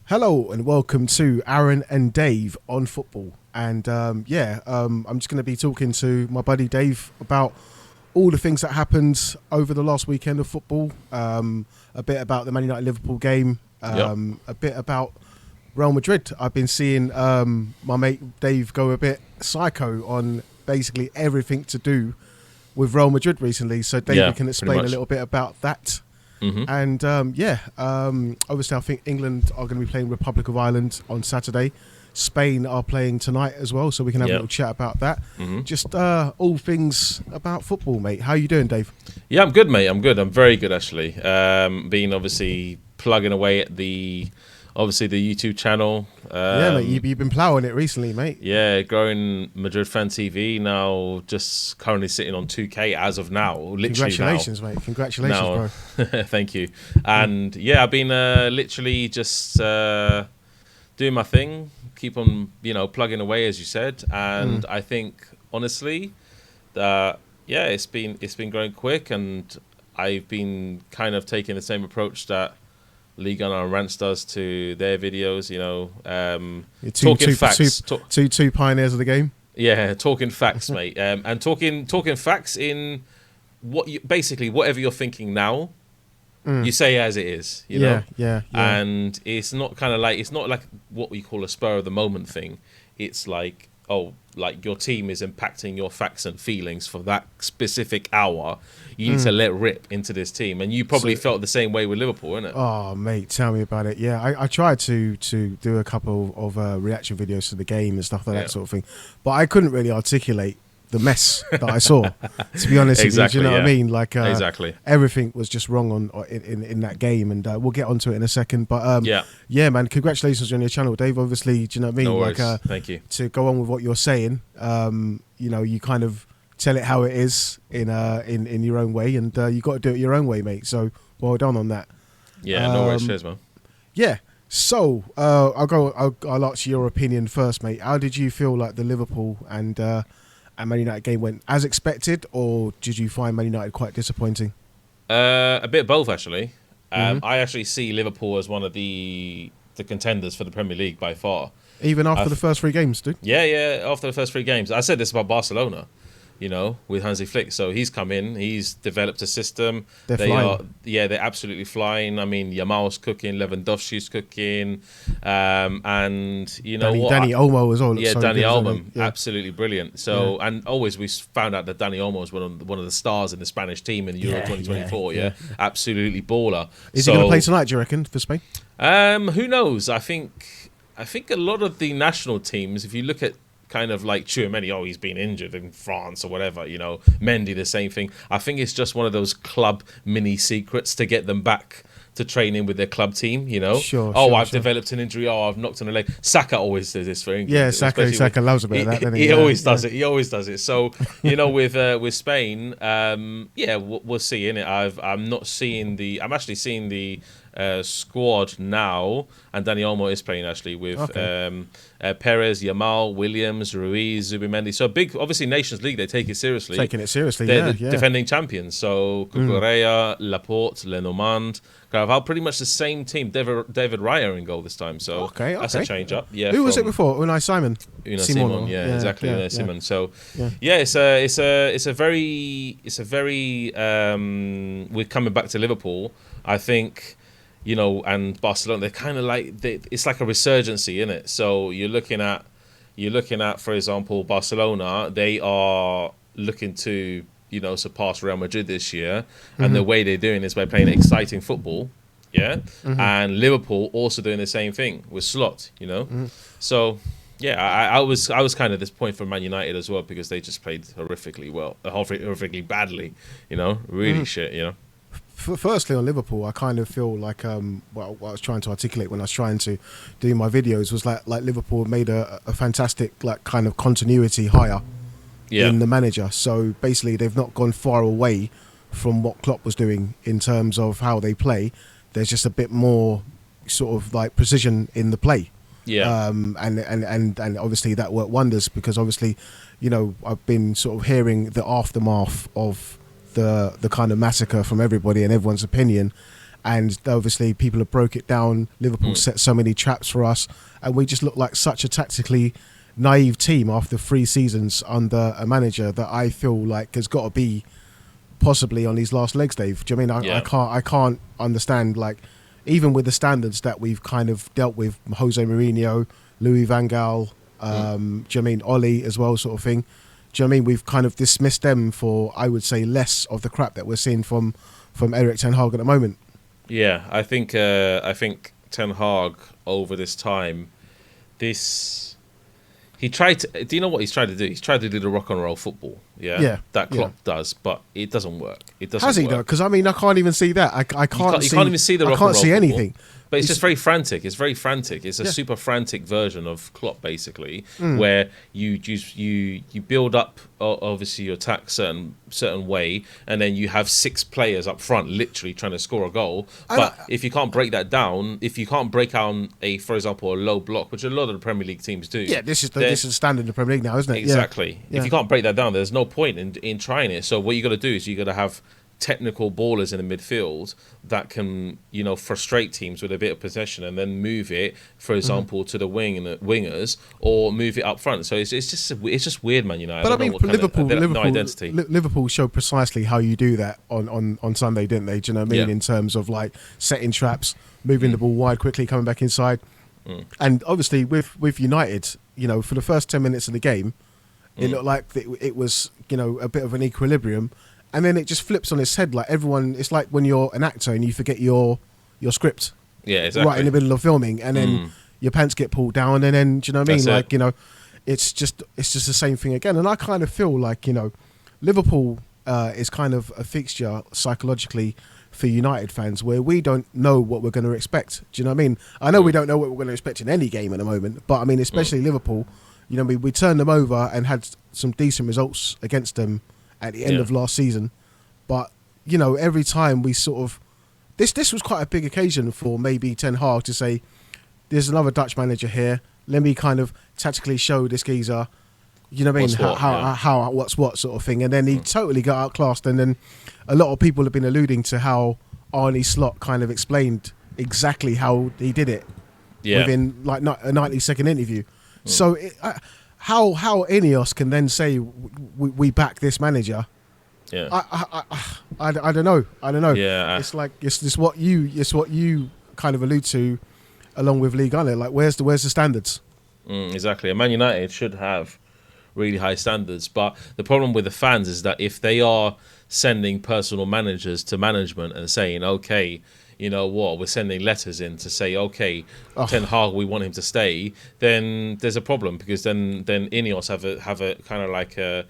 Hello and welcome to Aaron and Dave on football. And I'm just going to be talking to my buddy Dave about all the things that happened over the last weekend of football. A bit about the Man United Liverpool game. A bit about Real Madrid. I've been seeing my mate Dave go a bit psycho on basically everything to do with Real Madrid recently. So Dave can explain a little bit about that. Mm-hmm. And obviously I think England are going to be playing Republic of Ireland on Saturday. Spain are playing tonight as well, so we can have a little chat about that. Mm-hmm. Just all things about football, mate. How you doing, Dave? Yeah, I'm good, mate. I'm good. I'm very good, actually. Been obviously plugging away at the YouTube channel. Mate, you've been ploughing it recently, mate. Yeah, growing Madrid Fan TV, now just currently sitting on 2K as of now. Literally Congratulations, mate. Congratulations, bro. Thank you. And I've been literally just doing my thing, keep on, plugging away, as you said. And I think, honestly, it's been growing quick, and I've been kind of taking the same approach that Liga and Rants does to their videos, talking facts. Two pioneers of the game. Yeah, talking facts, mate, and talking facts in basically whatever you're thinking now, you say as it is, you know. Yeah. And it's not like what we call a spur of the moment thing. It's like, your team is impacting your facts and feelings for that specific hour. You need to let rip into this team. And you probably felt the same way with Liverpool, innit? Oh, mate, tell me about it. Yeah, I tried to do a couple of reaction videos to the game and stuff like that sort of thing. But I couldn't really articulate the mess that I saw, to be honest with you. Do you know what I mean? Like, exactly. Everything was just wrong in that game, and we'll get onto it in a second. But man, congratulations on your channel, Dave. Obviously, do you know what I mean? No worries. Thank you. To go on with what you're saying, you kind of tell it how it is in your own way, and you got to do it your own way, mate. So well done on that. Yeah, no worries, cheers, man. Yeah. So I'll ask your opinion first, mate. How did you feel like the Liverpool and Man United game went? As expected, or did you find Man United quite disappointing? A bit of both, actually. I actually see Liverpool as one of the contenders for the Premier League by far. Even after the first three games, dude? Yeah, after the first three games. I said this about Barcelona, with Hansi Flick. So he's come in, he's developed a system. They're absolutely flying. I mean, Yamal's cooking, Lewandowski's cooking, and Dani Olmo as well. Yeah, Dani Olmo, absolutely brilliant. So and always we found out that Dani Olmo is one of the stars in the Spanish team in the Euro 2024. Yeah, absolutely baller. Is he going to play tonight? Do you reckon, for Spain? Who knows? I think a lot of the national teams, if you look at kind of like Tchouaméni, he's been injured in France or whatever, Mendy, the same thing. I think it's just one of those club mini secrets to get them back to training with their club team, I've developed an injury, I've knocked on a leg. Saka always does this for England. Yeah, Saka loves a bit of that, doesn't he? He always does it. He always does it. So, with Spain, we'll see, innit? I'm actually seeing the squad now, and Dani Olmo is playing actually with Perez, Yamal, Williams, Ruiz, Zubimendi. So big, obviously Nations League, they take it seriously. They're the defending champions. So Cucurella, Laporte, Lenormand, Carvalho, pretty much the same team. David Raya in goal this time. So that's a change up. Yeah. Who was it before? Unai Simon. Simon. Yeah, exactly. Unai Simon. So it's a very we're coming back to Liverpool. I think. And Barcelona, they're kind of like it's like a resurgency, in it. So you're looking at, for example, Barcelona. They are looking to surpass Real Madrid this year, and the way they're doing is by playing exciting football, and Liverpool also doing the same thing with Slot, So I was kind of disappointed for Man United as well, because they just played horrifically badly, really shit, Firstly, on Liverpool, I kind of feel like what I was trying to articulate when I was trying to do my videos was like Liverpool made a fantastic kind of continuity hire in the manager. So basically, they've not gone far away from what Klopp was doing in terms of how they play. There's just a bit more sort of like precision in the play. Yeah. And obviously that worked wonders, because obviously, I've been sort of hearing the aftermath of the kind of massacre from everybody and everyone's opinion, and obviously people have broke it down. Liverpool set so many traps for us, and we just look like such a tactically naive team after 3 seasons under a manager that I feel like has got to be possibly on his last legs, Dave. Do you know what I mean? I can't understand, like, even with the standards that we've kind of dealt with, Jose Mourinho, Louis van Gaal, do you know what I mean, Ollie as well, sort of thing. Do you know what I mean? We've kind of dismissed them for, I would say, less of the crap that we're seeing from Erik ten Hag at the moment. Yeah, I think Ten Hag over this time, he tried to. Do you know what he's tried to do? He's tried to do the rock and roll football. Yeah, that Klopp does, but it doesn't work. It doesn't. Has he though? Because I mean, I can't even see that. I can't. You can't even see the rock and roll. I can't see anything. But it's just very frantic. It's very frantic. It's a super frantic version of Klopp, basically, where you build up, obviously, your attack certain way, and then you have 6 players up front, literally trying to score a goal. But if you can't break that down, if you can't break down for example, a low block, which a lot of the Premier League teams do. Yeah, this is the standard in the Premier League now, isn't it? Exactly. Yeah. If you can't break that down, there's no point in trying it. So what you got to do is you got to have technical ballers in the midfield that can, frustrate teams with a bit of possession and then move it, for example, to the wingers, or move it up front. So it's just weird, Man United. But I mean, Liverpool, no identity. Liverpool showed precisely how you do that on Sunday, didn't they? Do you know what I mean? Yeah. In terms of like setting traps, moving the ball wide quickly, coming back inside, and obviously with United, for the first 10 minutes of the game, it looked like it was a bit of an equilibrium. And then it just flips on its head. Like everyone, it's like when you're an actor and you forget your script. Yeah, exactly. Right in the middle of filming, and then your pants get pulled down, and then do you know what I mean? That's like it's just the same thing again. And I kind of feel like Liverpool is kind of a fixture psychologically for United fans, where we don't know what we're going to expect. Do you know what I mean? I know we don't know what we're going to expect in any game at the moment, but I mean, especially Liverpool. We turned them over and had some decent results against them at the end of last season, but every time we sort of this was quite a big occasion for maybe Ten Hag to say, there's another Dutch manager here, let me kind of tactically show this geezer, how what's what sort of thing. And then he totally got outclassed, and then a lot of people have been alluding to how Arne Slot kind of explained exactly how he did it within like a 90-second interview. So how Ineos can then say we back this manager? Yeah, I don't know. Yeah, it's like it's what you kind of allude to, along with Liga. Like where's the standards? Exactly. And Man United should have really high standards, but the problem with the fans is that if they are sending personal managers to management and saying, okay, you know what, we're sending letters in to say, okay, Ten Hag, we want him to stay, then there's a problem, because then Ineos have a kind of like a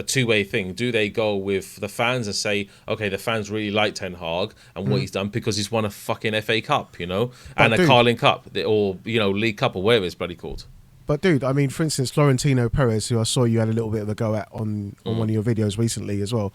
two-way thing. Do they go with the fans and say, okay, the fans really like Ten Hag and what he's done because he's won a fucking FA Cup, and a Carling Cup, or League Cup, or whatever it's bloody called. But dude, I mean, for instance, Florentino Perez, who I saw you had a little bit of a go at on one of your videos recently as well,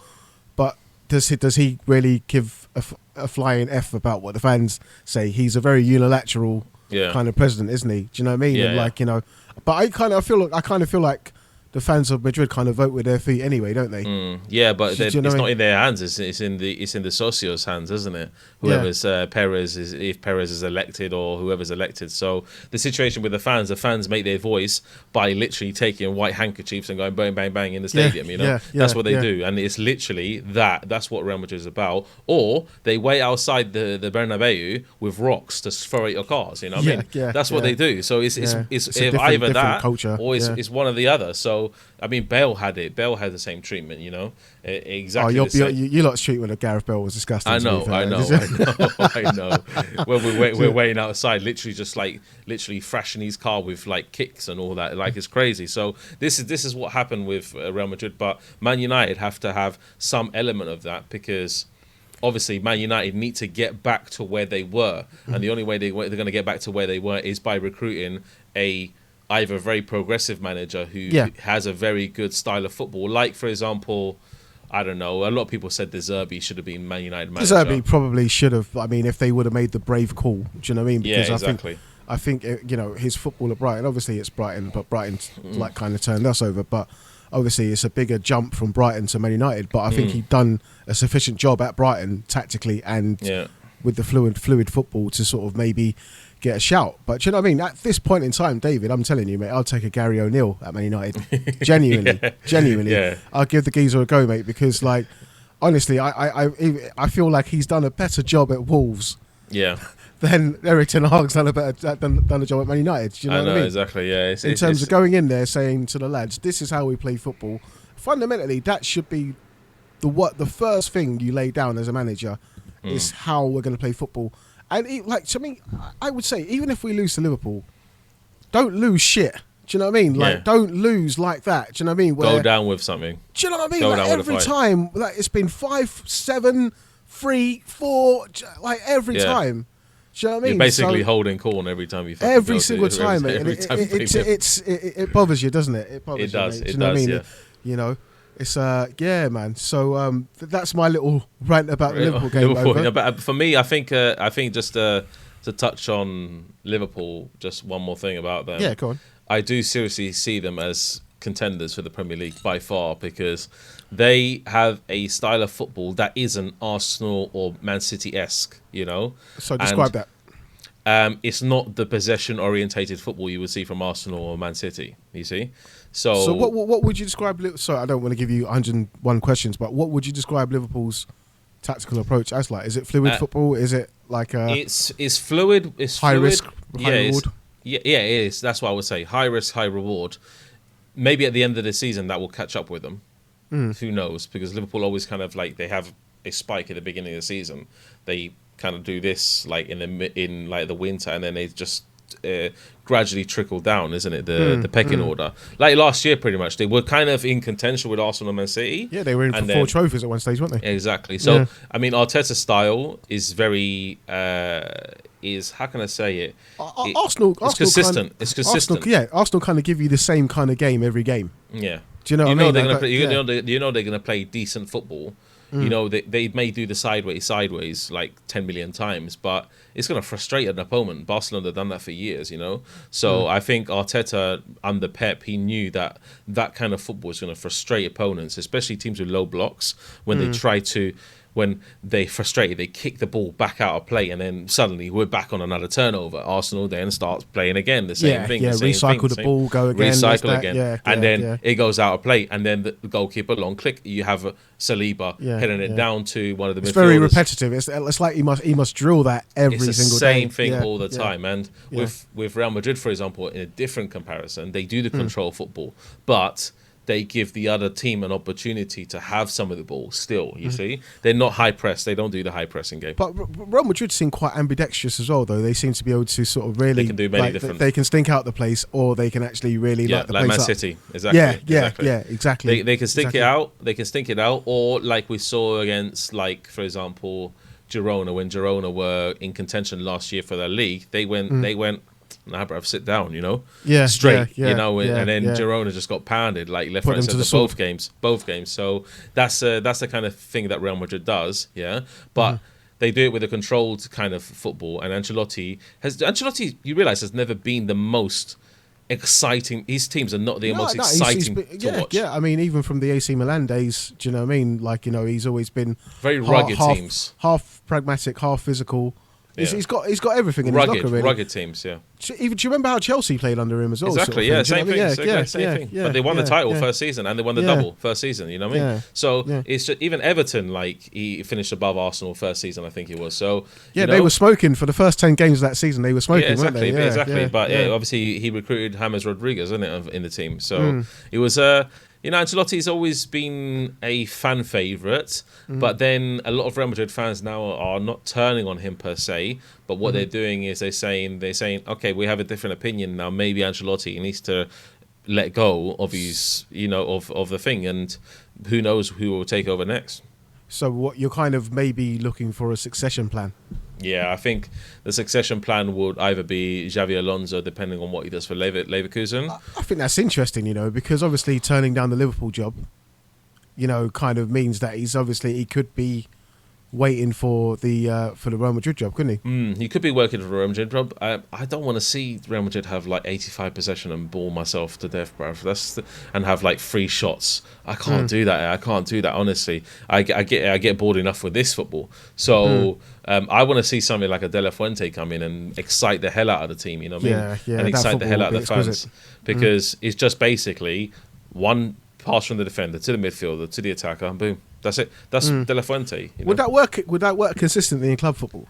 but does he really give a flying F about what the fans say? He's a very unilateral kind of president, isn't he? Do you know what I mean? Yeah, and like, but I kind of feel like the fans of Madrid kind of vote with their feet anyway, don't they? Yeah, but it's not in their hands. It's in the socios' hands, isn't it? Whoever's Perez is, if Perez is elected or whoever's elected. So the situation with the fans make their voice by literally taking white handkerchiefs and going bang bang bang in the stadium. That's what they do, and it's literally that's what Real Madrid is about. Or they wait outside the Bernabeu with rocks to throw at your cars. You know what I mean? That's what they do. So it's either that culture. Or it's one or the other. So I mean, Bale had it. Bale had the same treatment, exactly. You lot's treatment of Gareth Bale was disgusting. I know. When we're waiting outside, literally thrashing his car with like kicks and all that, like it's crazy. So this is what happened with Real Madrid. But Man United have to have some element of that, because obviously Man United need to get back to where they were, and the only way they're going to get back to where they were is by recruiting either a very progressive manager who has a very good style of football. Like, for example, I don't know, a lot of people said De Zerbi should have been Man United manager. De Zerbi probably should have. I mean, if they would have made the brave call, do you know what I mean? Because exactly. I think his football at Brighton, obviously it's Brighton, but Brighton's like kind of turned us over. But obviously it's a bigger jump from Brighton to Man United, but I think he'd done a sufficient job at Brighton tactically and with the fluid football to sort of maybe get a shout. But do you know what I mean? At this point in time, David, I'm telling you, mate, I'll take a Gary O'Neill at Man United. Genuinely. Yeah. I'll give the geezer a go, mate, because like honestly, I feel like he's done a better job at Wolves. Yeah. Then Erik ten Hag's done a job at Man United. Do you know what I mean? Exactly. Yeah. In terms of going in there saying to the lads, "This is how we play football." Fundamentally, that should be the first thing you lay down as a manager is how we're going to play football. And to me, I would say even if we lose to Liverpool, don't lose shit. Do you know what I mean? Like, don't lose like that. Do you know what I mean? Go down with something. Do you know what I mean? Like, every time, like it's been 5-7, 3-4, like every time. Do you know what I mean? You're basically holding corn every time you. Every single time, mate. It bothers you, doesn't it? It bothers you. It does. Mate. It does. Yeah. You know. It's man. So that's my little rant about the Liverpool game. Over. But for me, I think just to touch on Liverpool, just one more thing about them. Yeah, go on. I do seriously see them as contenders for the Premier League by far because they have a style of football that isn't Arsenal or Man City-esque. You know. So describe that. It's not the possession-orientated football you would see from Arsenal or Man City. You see. So what would you describe? Sorry, I don't want to give you 101 questions, but what would you describe Liverpool's tactical approach as like? Is it fluid football? Is it like it's fluid? It's high fluid. risk, high reward. It is. That's what I would say. High risk, high reward. Maybe at the end of the season that will catch up with them. Who knows? Because Liverpool always kind of like they have a spike at the beginning of the season. They kind of do this like in like the winter, and then they just gradually trickle down, isn't it? The pecking order. Like last year, pretty much, they were kind of in contention with Arsenal and Man City. Yeah, they were in for 4 trophies at one stage, weren't they? Exactly. So, I mean, Arteta's style is very, how can I say it? Arsenal. It's consistent. It's consistent. Arsenal kind of give you the same kind of game every game. Yeah. Do you know what I mean? They're going to play decent football. You know, they may do the sideways like 10 million times, but it's going to frustrate an opponent. Barcelona have done that for years, you know. So I think Arteta under Pep, he knew that kind of football is going to frustrate opponents, especially teams with low blocks when they try to. When they frustrated, they kick the ball back out of play, and then suddenly we're back on another turnover. Arsenal then starts playing again, the same thing. Recycle the ball, go again. Recycle again. And then it goes out of play, and then the goalkeeper, long click, you have Saliba heading it down to one of the midfielders. It's very repetitive. It's like he must drill that every single day. It's the same thing all the time. And with Real Madrid, for example, in a different comparison, they do the control football, but they give the other team an opportunity to have some of the ball still, you see. They're not high press. They don't do the high pressing game. But Real Madrid seem quite ambidextrous as well, though. They seem to be able to sort of really... They can do many different... They can stink out the place, or they can actually really light the place Man up. City. Exactly. Exactly. They can stink it out. They can stink it out. Or like we saw against, like, for example, Girona, when Girona were in contention last year for their league, they went... Nah, bruv, sit down, you know? Straight, you know? And then Girona just got pounded, like left, right, and centre, both games. So that's the kind of thing that Real Madrid does, yeah? But they do it with a controlled kind of football. And Ancelotti, you realise, has never been the most exciting. His teams are not the most exciting to watch. Yeah, I mean, even from the AC Milan days, do you know what I mean? Like, you know, he's always been... Very rugged teams. Half pragmatic, half physical. Yeah. He's got everything in his locker, really. Rugged teams, yeah. Do you remember how Chelsea played under him as well? Exactly, same thing. But they won the title first season, and they won the double first season, you know what I mean? So it's just, even Everton, like, he finished above Arsenal first season, I think it was. So they were smoking for the first 10 games of that season. They were smoking, weren't they? Exactly. But obviously he recruited James Rodriguez, isn't it, in the team. So it was... You know, Ancelotti's always been a fan favourite, but then a lot of Real Madrid fans now are not turning on him per se. But what they're doing is they're saying, okay, we have a different opinion now. Maybe Ancelotti needs to let go of his, you know, of the thing, and who knows who will take over next. So what you're kind of maybe looking for a succession plan? Yeah, I think the succession plan would either be Xavi Alonso, depending on what he does for Leverkusen. I think that's interesting, you know, because obviously turning down the Liverpool job, you know, kind of means that he could be waiting for the Real Madrid job, couldn't he? He could be working for Real Madrid, Rob. I don't want to see Real Madrid have like 85 possession and ball myself to death, bro. And have like 3 shots. I can't do that. I can't do that. Honestly, I get bored enough with this football. So I want to see something like a De La Fuente come in and excite the hell out of the team. You know what I mean? Yeah, and excite the hell out of the fans exquisite. because it's just basically one pass from the defender to the midfielder to the attacker, and boom. That's it. That's De La Fuente. You know? Would that work? Would that work consistently in club football?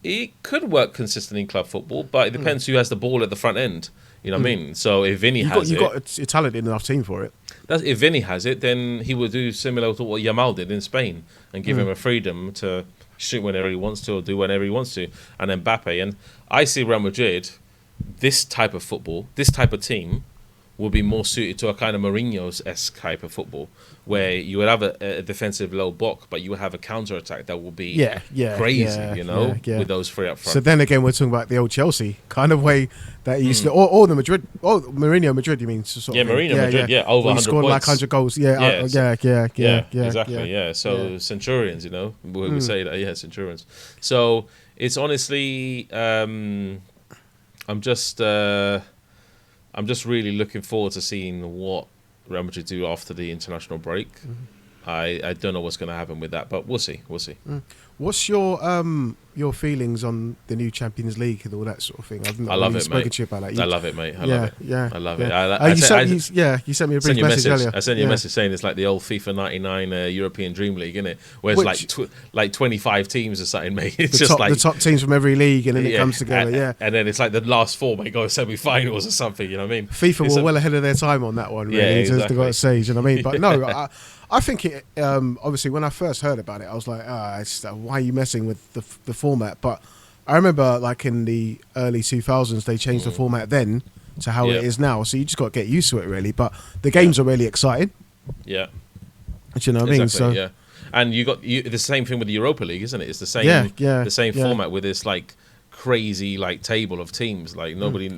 It could work consistently in club football, but it depends who has the ball at the front end. You know what I mean? So if Vinny has you've got a talented enough team for it. if Vinny has it, then he would do similar to what Yamal did in Spain and give him a freedom to shoot whenever he wants to or do whenever he wants to. And Mbappe, and I see Real Madrid, this type of football, this type of team, will be more suited to a kind of Mourinho's-esque type of football, where you would have a defensive low block, but you would have a counter-attack that will be crazy, with those 3 up front. So then again, we're talking about the old Chelsea kind of way that he used to, or the Madrid, Mourinho Madrid, you mean? Mourinho Madrid, over 100 scored points. like 100 goals. Exactly. So Centurions, we say that, Centurions. So it's honestly, I'm just really looking forward to seeing what Real Madrid do after the international break. I don't know what's going to happen with that, but we'll see. What's your feelings on the new Champions League and all that sort of thing? I've not I love really it, spoken mate. to you about that. I love it, mate. I love it. Yeah, I love yeah. it. You sent me a brief message earlier. I sent you a message saying it's like the old FIFA 99 European Dream League, isn't it? Where it's like 25 teams or something, mate. It's just the top teams from every league, and then it comes together. And then it's like the last 4 may go semi-finals or something. You know what I mean? FIFA were well ahead of their time on that one. Really, exactly. Got to say, you know what I mean? But no, I think it. Obviously, when I first heard about it, I was like, why are you messing with the format? But I remember, like in the early 2000s, they changed the format then to how it is now. So you just got to get used to it, really. But the games are really exciting. Yeah. Do you know what I mean? So yeah. And you got the same thing with the Europa League, isn't it? It's the same. The same format with this like crazy like table of teams. Like nobody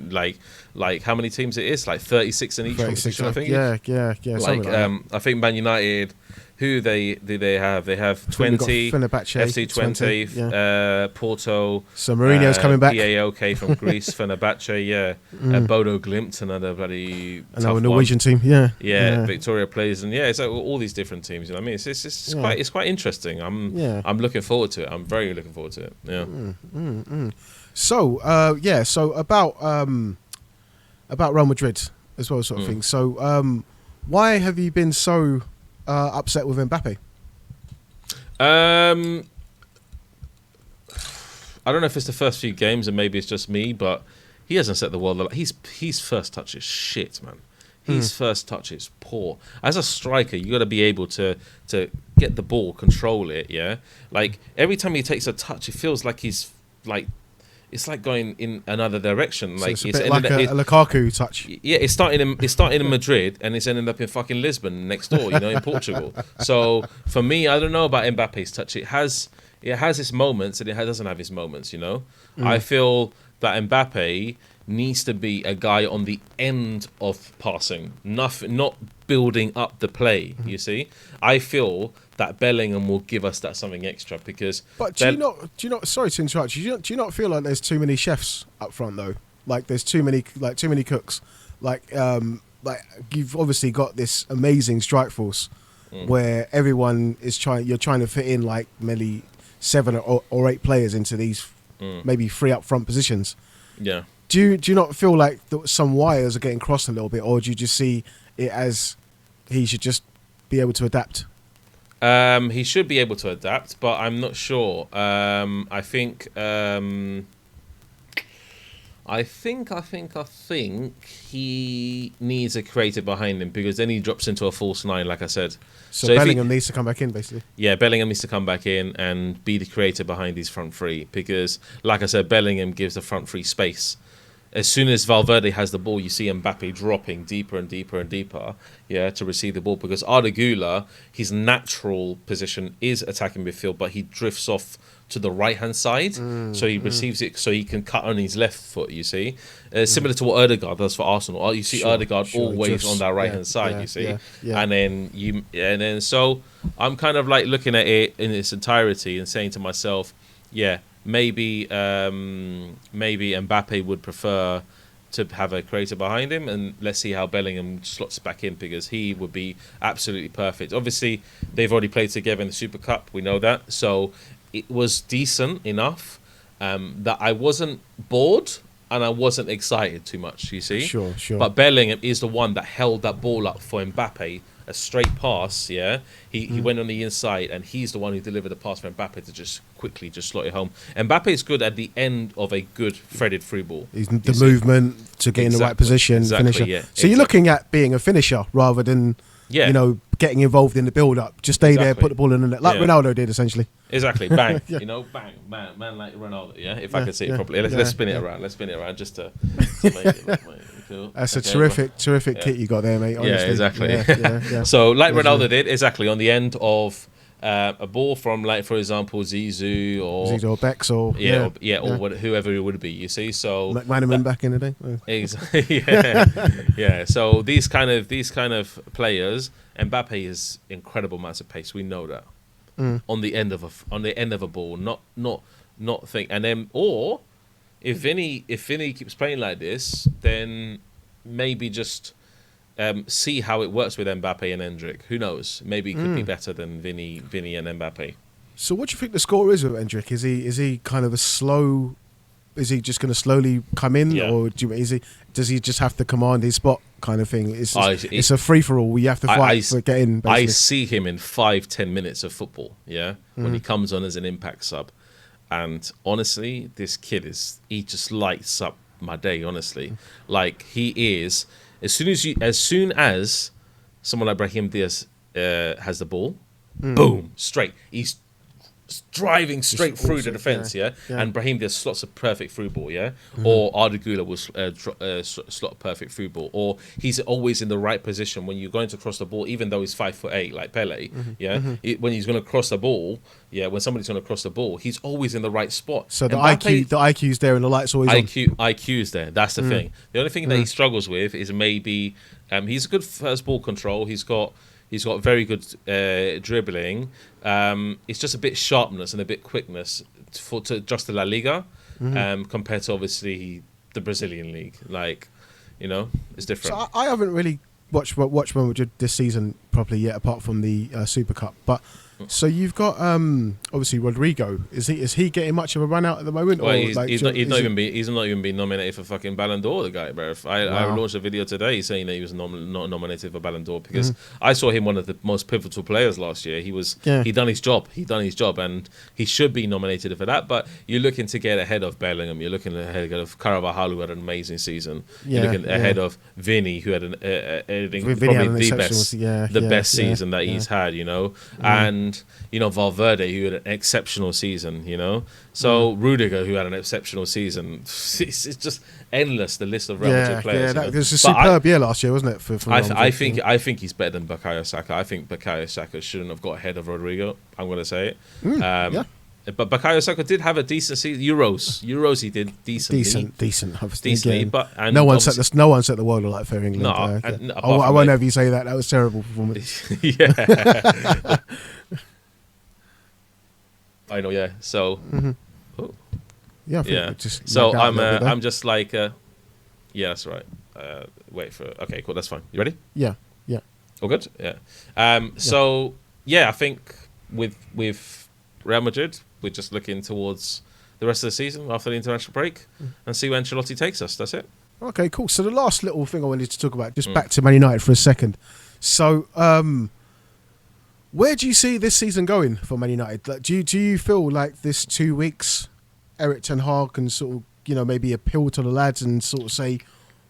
like how many teams it is? Like 36 in each competition, I think. Yeah. Like I think Man United. Who they have? They have 20, FC 20, Porto. So Mourinho's coming back. PAOK from Greece, Fenerbahce, Bodo Glimt, another bloody Norwegian team. Yeah. Victoria plays, and it's like all these different teams. You know what I mean? It's quite interesting. I'm looking forward to it. I'm very looking forward to it. Yeah. So so about Real Madrid as well, sort of thing. So why have you been so upset with Mbappe? I don't know if it's the first few games and maybe it's just me, but he hasn't set the world alight. His first touch is shit, man. His first touch is poor. As a striker, you got to be able to get the ball, control it. Yeah, like every time he takes a touch, it feels like he's like. It's like going in another direction. So like it's a bit like a Lukaku touch. Yeah, it's starting in Madrid and it's ending up in fucking Lisbon next door, in Portugal. So for me, I don't know about Mbappe's touch. It has its moments and it doesn't have its moments. I feel that Mbappe needs to be a guy on the end of passing, not building up the play. You see, I feel that Bellingham will give us that something extra because. But do you not? Sorry to interrupt. Do you not feel like there's too many chefs up front though? Like there's too many cooks. Like you've obviously got this amazing strike force where everyone is trying. You're trying to fit in like maybe 7 or 8 players into these maybe 3 up front positions. Yeah. Do you not feel like some wires are getting crossed a little bit, or do you just see it as he should just be able to adapt? He should be able to adapt, but I'm not sure. I think he needs a creator behind him because then he drops into a false 9, like I said. So Bellingham needs to come back in, basically. Yeah, Bellingham needs to come back in and be the creator behind his front 3 because, like I said, Bellingham gives the front 3 space. as soon as Valverde has the ball, you see Mbappe dropping deeper and deeper and deeper, to receive the ball, because Arda Güler, his natural position is attacking midfield, but he drifts off to the right-hand side, so he receives it so he can cut on his left foot, you see. Similar to what Ødegaard does for Arsenal. You see Ødegaard always drifts on that right-hand side, you see. Yeah. And then so I'm kind of like looking at it in its entirety and saying to myself, maybe Mbappe would prefer to have a creator behind him, and let's see how Bellingham slots back in, because he would be absolutely perfect. Obviously, they've already played together in the Super Cup, we know that, so it was decent enough that I wasn't bored and I wasn't excited too much, you see. Sure. But Bellingham is the one that held that ball up for Mbappe, a straight pass, He went on the inside, and he's the one who delivered the pass for Mbappe to just quickly just slot it home. Mbappe is good at the end of a good threaded through ball. He's the movement to get in the right position, finisher. Yeah, so you're looking at being a finisher rather than getting involved in the build-up. Just stay there, put the ball in the net, like Ronaldo did, essentially. Exactly, bang, bang, man like Ronaldo, if I can see it properly. Let's spin it around. Let's spin it around just to make it look cool. That's a terrific kit you got there, mate. Honestly. Yeah, exactly. Yeah. So, like Ronaldo did, exactly, on the end of a ball from, like, for example, Zizou or Bex or whoever it would be. You see, so McManaman back in the day. Yeah. So these kind of players, Mbappe is incredible amounts of pace. We know that on the end of a ball, not think. And then, or if Vinny keeps playing like this, then maybe just see how it works with Mbappe and Endrick. Who knows? Maybe it could be better than Vinny and Mbappe. So what do you think the score is with Endrick? Is he kind of a slow? Is he just going to slowly come in, or does he just have to command his spot kind of thing? It's a free for all. You have to fight for getting. Basically. I see him in 5-10 minutes of football. When he comes on as an impact sub, and honestly, this kid he just lights up my day. Honestly, like he is. As soon as someone like Brahim Diaz has the ball, boom, straight. He's driving straight through the defence, and Brahim Diaz slots a perfect through ball, or Arda Güler will slot a perfect through ball, or he's always in the right position when you're going to cross the ball, even though he's 5'8", like Pele, when he's going to cross the ball, when somebody's going to cross the ball, he's always in the right spot. So the IQ's there and the light's always on. IQ's there. That's the thing. The only thing that he struggles with is maybe he's a good first ball control. He's got very good dribbling. It's just a bit sharpness and a bit quickness to just the La Liga, compared to obviously the Brazilian league. Like, it's different. So I haven't really watched Real Madrid this season properly yet, apart from the Super Cup. But so you've got obviously Rodrigo. Is he getting much of a run out at the moment? Well, he's not even been nominated for fucking Ballon d'Or. The guy, bro. I launched a video today saying that he was not nominated for Ballon d'Or because I saw him one of the most pivotal players last year. He done his job, and he should be nominated for that. But you're looking to get ahead of Bellingham. You're looking ahead of Carvajal, who had an amazing season. You're looking ahead of Vinny, who had probably the best season that he's had. And Valverde, who had an exceptional season, So Rodrigo, who had an exceptional season. It's just endless, the list of Real Madrid players. It was a superb year last year, wasn't it? For I think he's better than Bukayo Saka. I think Bukayo Saka shouldn't have got ahead of Rodrigo. I'm going to say it. But Bukayo Saka did have a decent season. Euros he did decently. Decently, but no one set the world alight for England. I won't have you say that. That was a terrible performance. I know, yeah. So, Just so I'm just like, that's right. Wait for okay, cool. That's fine. You ready? Yeah. All good. Yeah. So I think with Real Madrid, we're just looking towards the rest of the season after the international break and see where Ancelotti takes us. That's it. Okay, cool. So the last little thing I wanted to talk about, just back to Man United for a second. So, where do you see this season going for Man United? Like, do you feel like this 2 weeks, Erik ten Hag can sort of maybe appeal to the lads and sort of say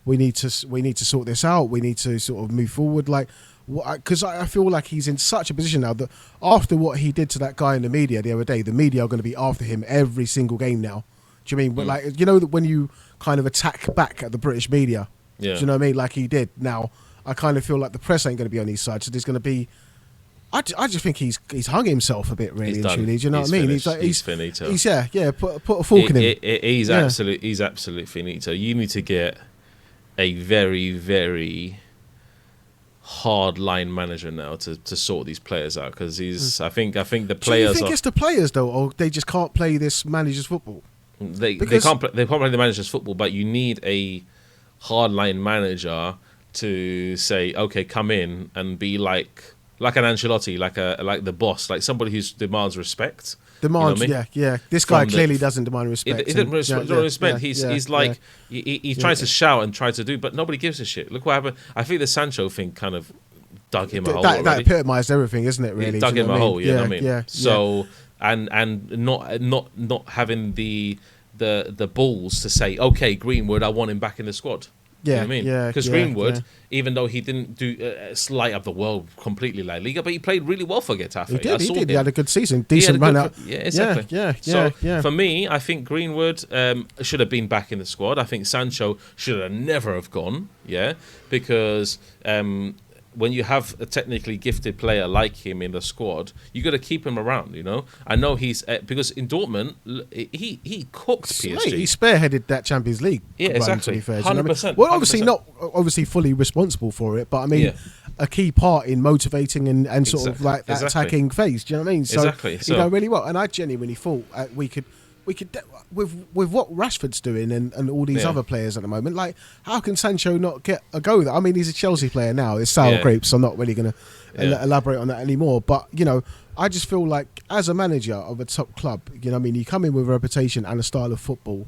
we need to sort this out. We need to sort of move forward. Like, because I feel like he's in such a position now that after what he did to that guy in the media the other day, the media are going to be after him every single game now. Do you mean? But like, you know, that when you kind of attack back at the British media, do you know what I mean? Like he did. Now, I kind of feel like the press ain't going to be on his side, so there's going to be. I just think he's hung himself a bit, really and truly. Do you know what I mean? He's finito. He's put a fork in him. He's absolute finito. You need to get a very, very hard line manager now to sort these players out, because I think the players. Do you think it's the players though, or they just can't play this manager's football? They can't play the manager's football, but you need a hard line manager to say, okay, come in and be like an Ancelotti, like the boss, like somebody who demands respect. Demands, you know what I mean? Yeah. This guy clearly doesn't demand respect. He didn't respect. He's like he tries to shout and try to do, but nobody gives a shit. Look what happened. I think the Sancho thing kind of dug him a hole. That epitomised everything, isn't it? Really, it dug him a hole. You know what I mean? Yeah. So and not having the balls to say, okay, Greenwood, I want him back in the squad. You know what I mean? Because Greenwood, even though he didn't do light up the world completely like Liga, but he played really well for Getafe. He did. He had a good season, decent run out. Yeah, exactly. So for me, I think Greenwood should have been back in the squad. I think Sancho should have never have gone. Yeah, because when you have a technically gifted player like him in the squad, you got to keep him around. You know, I know he's because in Dortmund he cooked PSG. Mate, he spearheaded that Champions League. Yeah, exactly. 100%. Well, obviously 100%. Not obviously fully responsible for it, but I mean, a key part in motivating and sort of like that attacking phase. Do you know what I mean? So, exactly. He done really well, and I genuinely thought we could. With what Rashford's doing and all these other players at the moment, like how can Sancho not get a go with it? I mean, he's a Chelsea player now. It's sour grapes, so I'm not really going to elaborate on that anymore. But, you know, I just feel like as a manager of a top club, you know what I mean, you come in with a reputation and a style of football.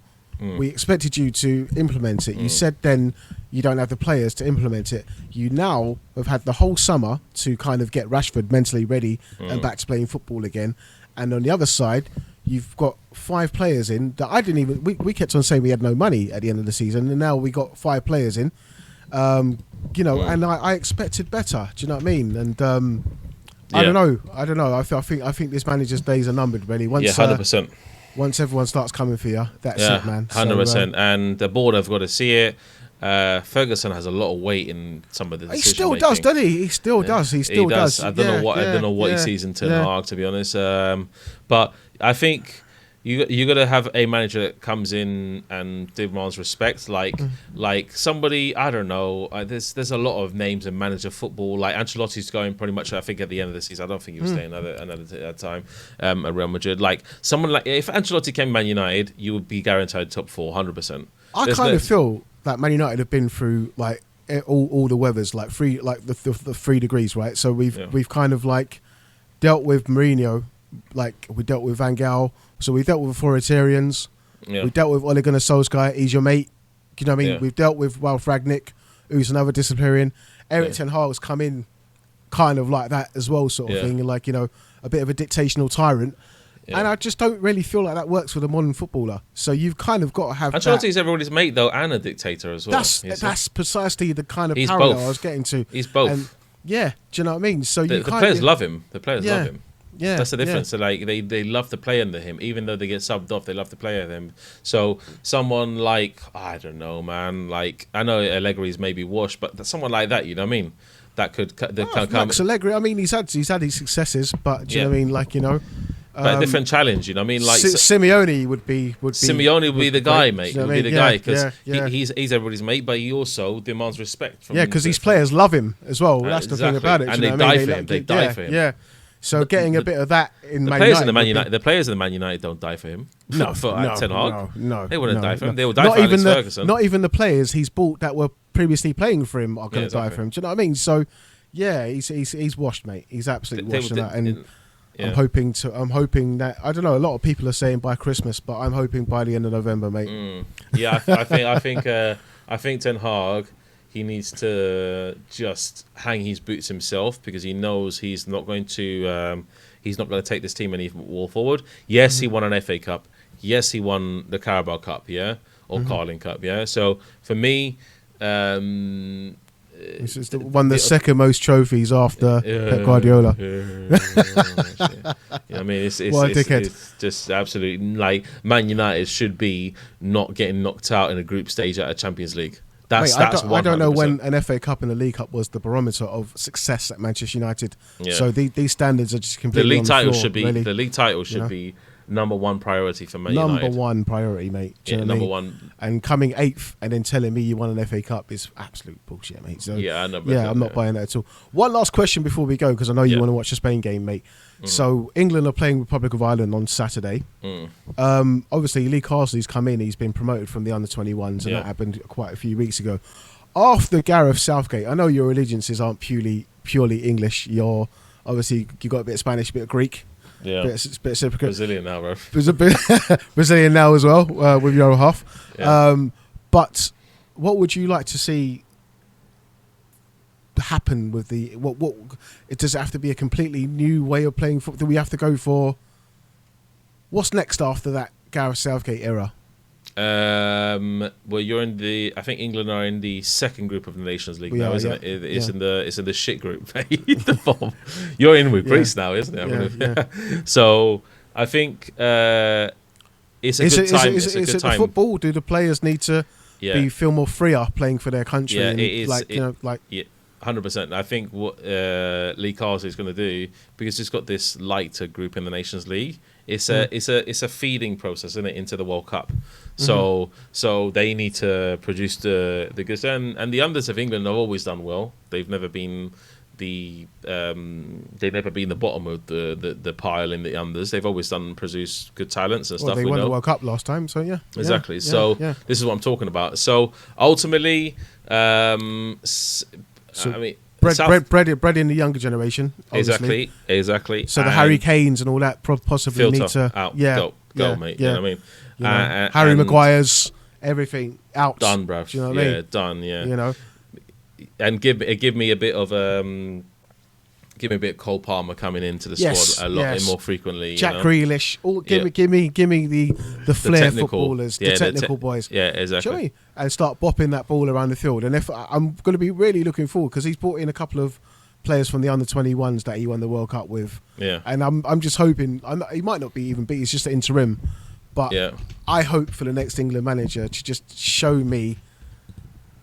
We expected you to implement it. You said then you don't have the players to implement it. You now have had the whole summer to kind of get Rashford mentally ready and back to playing football again. And on the other side, you've got 5 players in that I didn't even. We kept on saying we had no money at the end of the season, and now we got 5 players in. You know, and I expected better. Do you know what I mean? And I don't know. I think this manager's days are numbered. Really, once 100%. Once everyone starts coming for you, that's it, man. 100%. And the board have got to see it. Ferguson has a lot of weight in some of the decision He still does, doesn't he? He still does. He still does. I don't know what he sees in Ten Hag, to be honest. But I think you got to have a manager that comes in and demands respect, like somebody, I don't know. There's a lot of names in manager football. Like Ancelotti's going pretty much, I think, at the end of the season. I don't think he was staying another time at Real Madrid. Like someone like if Ancelotti came to Man United, you would be guaranteed top 4, 100%. I kind of feel that Man United have been through like all the weathers, like the 3 degrees, right? So we've kind of like dealt with Mourinho, like we dealt with Van Gaal. So we dealt with authoritarians. We dealt with Ole Gunnar Solskjaer. He's your mate. You know what I mean? We've dealt with Ralf Rangnick, who's another disciplinarian. Erik Ten Hag's come in kind of like that as well, sort of thing, and like, you know, a bit of a dictational tyrant. And I just don't really feel like that works with a modern footballer. So you've kind of got to have Ancelotti's everybody's mate, though, and a dictator as well. That's precisely the kind of parallel I was getting to. He's both. And do you know what I mean? So the players love him. The players love him. Yeah, that's the difference. So like they love to play under him, even though they get subbed off. They love to play under him. So someone like, I don't know, man. Like I know Allegri's maybe washed, but someone like that, you know what I mean? That could come. Max Allegri. I mean, he's had his successes, but do you know what I mean? Like, you know. But a different challenge, you know what I mean? Like Simeone would be Simeone would be the guy, mate. Would be the guy because yeah. he's everybody's mate, but he also demands respect from because these players love him as well. That's the thing about it, and they die for him. They die for him. Yeah. So getting a bit of that in the Man players United, in the Man United, the players in the Man United don't die for him. For Ten Hag, no, they wouldn't die for him. They would die for Alex Ferguson. Not even the players he's bought that were previously playing for him are going to die for him. Do you know what I mean? So yeah, he's washed, mate. He's absolutely washed that, and. Yeah. I'm hoping that I don't know. A lot of people are saying by Christmas, but I'm hoping by the end of November, mate. Yeah, I think Ten Hag, he needs to just hang his boots himself because he knows he's not going to take this team any more forward. Yes, he won an FA Cup. Yes, he won the Carabao Cup. Yeah, or Carling Cup. Yeah. So for me, This is won the second most trophies after Pep Guardiola. I mean, it's just absolutely like Man United should be not getting knocked out in a group stage at a Champions League. I don't know when an FA Cup and a League Cup was the barometer of success at Manchester United. Yeah. So these standards are just completely the league on the title floor, should be really. The league title should be number one priority for Man United. Number one priority, mate. Do you know what I mean? One. And coming 8th and then telling me you won an FA Cup is absolute bullshit, mate. So I'm not buying that at all. One last question before we go, because I know you want to watch the Spain game, mate. So England are playing Republic of Ireland on Saturday. Obviously, Lee Carsley's come in. He's been promoted from the under-21s, and that happened quite a few weeks ago. After Gareth Southgate, I know your allegiances aren't purely English. You're obviously you got a bit of Spanish, a bit of Greek. Yeah, bit of Brazilian now, bro. Brazilian now as well, with your other half. Yeah. But what would you like to see happen with the what? Does it have to be a completely new way of playing football? Do we have to go for what's next after that Gareth Southgate era? Well, you're in I think England are in the second group of the Nations League now, isn't it? It's in the shit group. You're in with Greece now, isn't it? So I think it's a good time. Is it the football? Do the players need to feel more freer playing for their country? Yeah, and it is. 100%. I think what Lee Carsley is going to do, because he's got this lighter group in the Nations League, it's a feeding process, isn't it, into the World Cup. So they need to produce the goods, and the unders of England have always done well. They've never been the bottom of the pile in the unders. They've always produced good talents and stuff. They won the World Cup last time, so exactly. This is what I'm talking about. So ultimately, I mean, bred in the younger generation. Obviously. Exactly. So the Harry Kanes and all that possibly need to out. Go, mate. Yeah. You know what I mean? Harry Maguire's, everything out. Done, bruv. Do you know what I mean? Done. Yeah. You know, and give me a bit of Cole Palmer coming into the squad a lot more frequently. Jack Grealish. Give me the flair footballers, the technical boys. Yeah, exactly. Do you know what I mean? And start bopping that ball around the field. And if I'm going to be really looking forward, because he's brought in a couple of players from the under-21s that he won the World Cup with. Yeah. And I'm just hoping he might not be even beat. He's just an interim. But I hope for the next England manager to just show me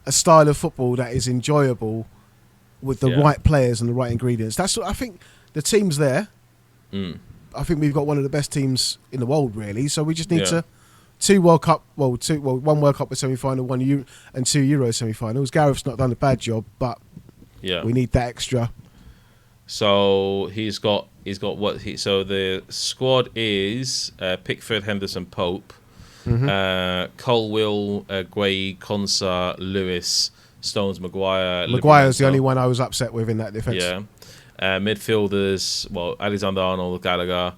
a style of football that is enjoyable with the right players and the right ingredients. That's what I think. The team's there. I think we've got one of the best teams in the world, really. So we just need one World Cup with semi-final, and 2 Euro semi-finals. Gareth's not done a bad job, but we need that extra. So he's got so the squad is Pickford, Henderson, Pope, Colwill, Gueye, Konsa, Lewis, Stones, Maguire. Maguire's the only one I was upset with in that defence. Yeah. Midfielders, Alexander-Arnold, Gallagher,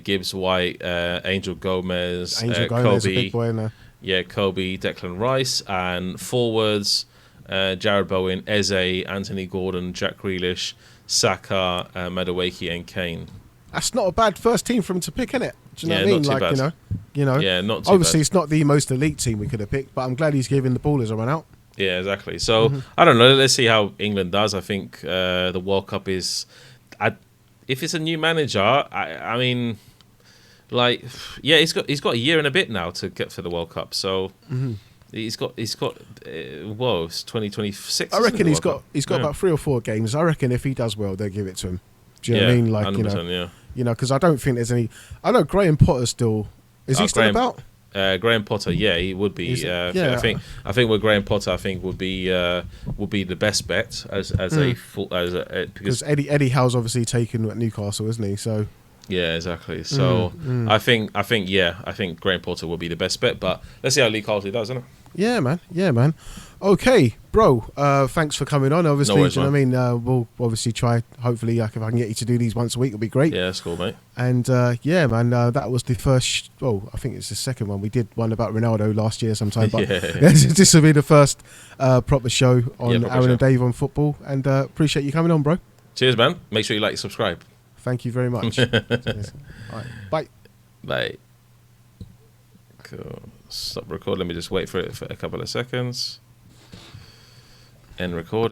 Gibbs, White, Angel Gomez, Gomez, a big boy in there. Yeah, Kobe, Declan Rice, and forwards, Jared Bowen, Eze, Anthony Gordon, Jack Grealish, Saka, Madueke, and Kane. That's not a bad first team for him to pick, innit? Do you know what I mean? Not too bad. You know. Yeah, not too obviously bad. It's not the most elite team we could have picked, but I'm glad he's giving the ballers a run out. Yeah, exactly. So I don't know. Let's see how England does. I think the World Cup is. If it's a new manager, I mean, he's got a year and a bit now to get for the World Cup. So he's got. It's 2026. I reckon he's got about 3 or 4 games. I reckon if he does well, they'll give it to him. Do you know what I mean? 100%, because I don't think there's any. I know Graham Potter still. Is he still about? Graham Potter, he would be. I think with Graham Potter, I think would be the best bet because Eddie Howe's obviously taken at Newcastle, isn't he? So yeah, exactly. So I think Graham Potter will be the best bet. But let's see how Lee Carsley does, isn't it? Yeah, man. Okay, bro. Thanks for coming on. Obviously, no worries, do you know what I mean? We'll obviously try. Hopefully, if I can get you to do these once a week, it'll be great. Yeah, that's cool, mate. And that was the first. Well, I think it's the second one. We did one about Ronaldo last year sometime, but this will be the first proper show on Aaron and Dave on football. And appreciate you coming on, bro. Cheers, man. Make sure you like, subscribe. Thank you very much. All right, bye. Bye. Cool. Stop record. Let me just wait for it for a couple of seconds. End record.